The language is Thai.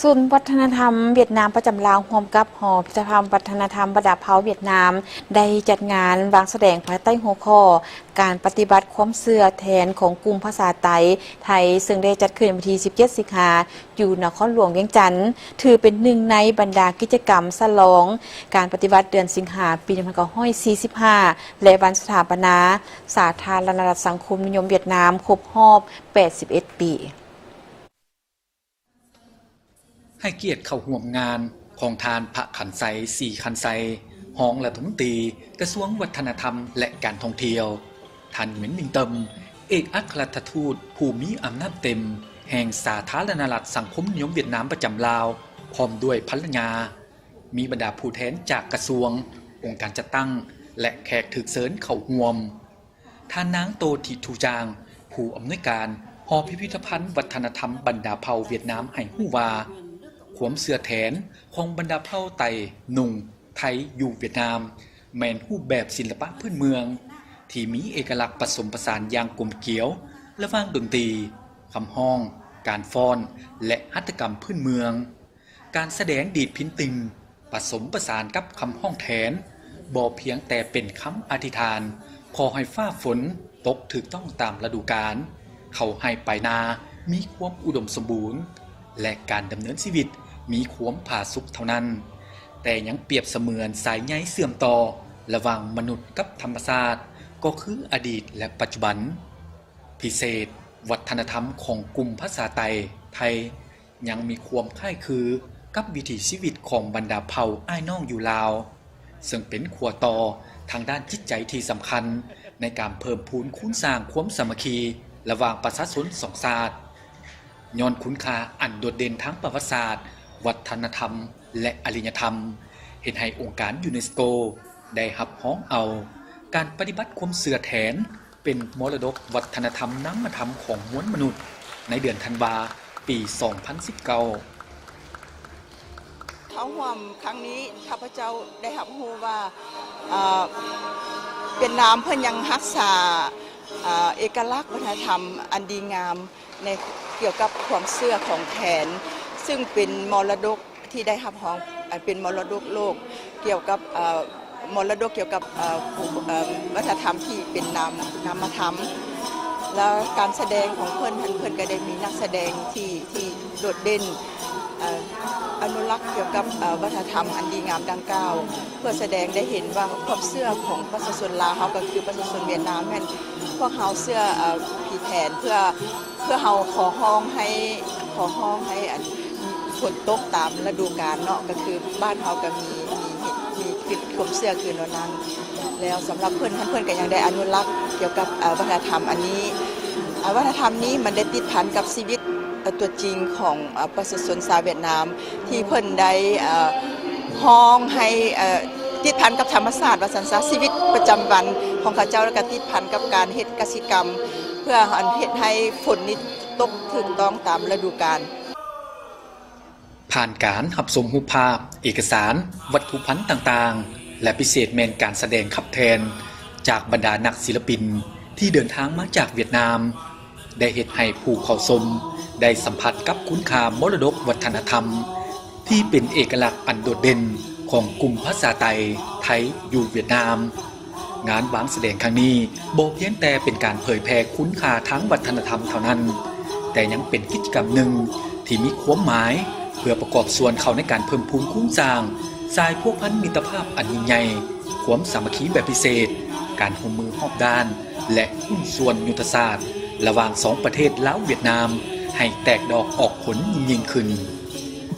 ศูนย์วัฒนธรรมเวียดนามประจำลาวร่วมกับหอพิพิธภัณฑ์วัฒนธรรมประดับเผาเวียดนามได้จัดงานวางแสดงภายใต้หัวข้อการปฏิบัติความเชื่อแทนของกลุ่มภาษาไทยซึ่งได้จัดขึ้นวันที่ 17 สิงหาคมอยู่นครหลวงเวียงจันทน์ถือเป็นหนึ่งในบรรดากิจกรรมฉลองการปฏิบัติเดือนสิงหาคมปี 1945 และวันสถาปนาสาธารณรัฐสังคมนิยมเวียดนามครบรอบ 81 ปีให้เกียรติเข้าร่วมงานของทานพระขันไซ4ขันไซหองรัฐมนตรีกระทรวงวัฒนธรรมและการท่องเที่ยวท่านเหม็นมิงเติมเอกอัครราชทูตผู้มีอำนาจเต็มแห่งสาธารณรัฐสังคมนิยมเวียดนามประจำลาวพร้อมด้วยภรรยามีบรรดาผู้แทนจากกระทรวงองค์การจัดตั้งและแขกถึกเสริญเข้าร่วมท่านนางโตทิทูจางผู้อำนวยการหอพิพิธภัณฑ์วัฒนธรรมบรรดาเผ่าเวียดนามให้ฮู้ว่าความเสื่อแทนของบรรดาเผ่าไตนุ่งไทยอยู่เวียดนามแม่นรูปแบบศิลปะพื้นเมืองที่มีเอกลักษณ์ผสมผสานอย่างกลมเกลียวระหว่างดนตรีคำฮ้องการฟ้อนและหัตถกรรมพื้นเมืองการแสดงดีดพินติงผสมผสานกับคำฮ้องแทนบ่เพียงแต่เป็นคำอธิษฐานขอให้ฟ้าฝนตกถูกต้องตามฤดูกาลเขาให้ไปนามีความอุดมสมบูรณ์และการดำเนินชีวิตมีความผาสุกเท่านั้นแต่ยังเปรียบเสมือนสายใยเสื่อมต่อระหว่างมนุษย์กับธรรมชาติก็คืออดีตและปัจจุบันพิเศษวัฒนธรรมของกลุ่มภาษาไทยยังมีความคล้ายคือกับวิถีชีวิตของบรรดาเผ่าอ้ายน้องอยู่ลาวซึ่งเป็นขัวต่อทางด้านจิตใจที่สำคัญในการเพิ่มพูนคูณสร้างความสามัคคีระหว่างประชาชนสองชาติย้อนคุณค่าอันโดดเด่นทั้งประวัติศาสตร์วัฒนธรรมและอารยธรรมเห็นให้องค์การยูเนสโกได้รับฮ้องเอาการปฏิบัติความเสื่อแทนเป็นมรดกวัฒนธรรมนามธรรมของมวลมนุษย์ในเดือนธันวาปี 2019 เข้าร่วมครั้งนี้ข้าพเจ้าได้รับรู้ว่าเวียดนามเพิ่นยังรักษาเอกลักษณ์วัฒนธรรมอันดีงามในเกี่ยวกับความเชื่อของแทนซึ่งเป็นมรดกที่ได้รับรองเป็นมรดกโลกเกี่ยวกับมรดกเกี่ยวกับวัฒนธรรมที่เป็นนามธรรมแล้วการแสดงของเพิ่นก็ได้มีนักแสดงที่โดดเด่นอนุรักษ์เกี่ยวกับวัฒนธรรมอันดีงามดังกล่าวเพื่อแสดงได้เห็นว่าความเชื่อของประชาชนลาวเฮาก็คือประชาชนเวียดนามแม่นพวกเฮาเชื่อผีแทนเพื่อเฮาขอฮ้องให้ฝนตกตามฤดูกาลเนาะก็คือบ้านเฮาก็มีความเชื่อคืนนั้นแล้วสำหรับเพิ่นก็ยังได้อนุรักษ์เกี่ยวกับวัฒนธรรมอันนี้วัฒนธรรมนี้มันได้ติดพันกับชีวิตตัวจริงของประชาชนชาวเวียดนามที่เพิ่นได้ฮ้องให้ติดพันกับธรรมชาติว่าซั่นซะชีวิตประจำวันของเขาเจ้าแล้วก็ติดพันกับการเฮ็ดกสิกรรมเพื่อเฮ็ดให้ฝนนี้ตกถูกต้องตามฤดูกาลผ่านการรับชมรูปภาพเอกสารวัตถุพันธ์ต่างๆและพิเศษแม่นการแสดงขับแทนจากบรรดานักศิลปินที่เดินทางมาจากเวียดนามได้เฮ็ดให้ผู้เข้าชมได้สัมผัสกับคุณค่ามรดกวัฒนธรรมที่เป็นเอกลักษณ์อันโดดเด่นของกลุ่มภาษาไทยอยู่เวียดนามงานวางแสดงครั้งนี้บ่เพียงแต่เป็นการเผยแพร่คุณค่าทางวัฒนธรรมเท่านั้นแต่ยังเป็นกิจกรรมหนึ่งที่มีความหมายเพื่อประกอบส่วนเข้าในการเพิ่มพูนคูณสร้างสายพวกพันมิตรภาพอันยิ่งใหญ่ความสามัคคีแบบพิเศษการร่วมมือรอบด้านและหุ้นส่วนยุทธศาสตร์ระหว่างสองประเทศลาวเวียดนามให้แตกดอกออกผลยิ่งขึ้น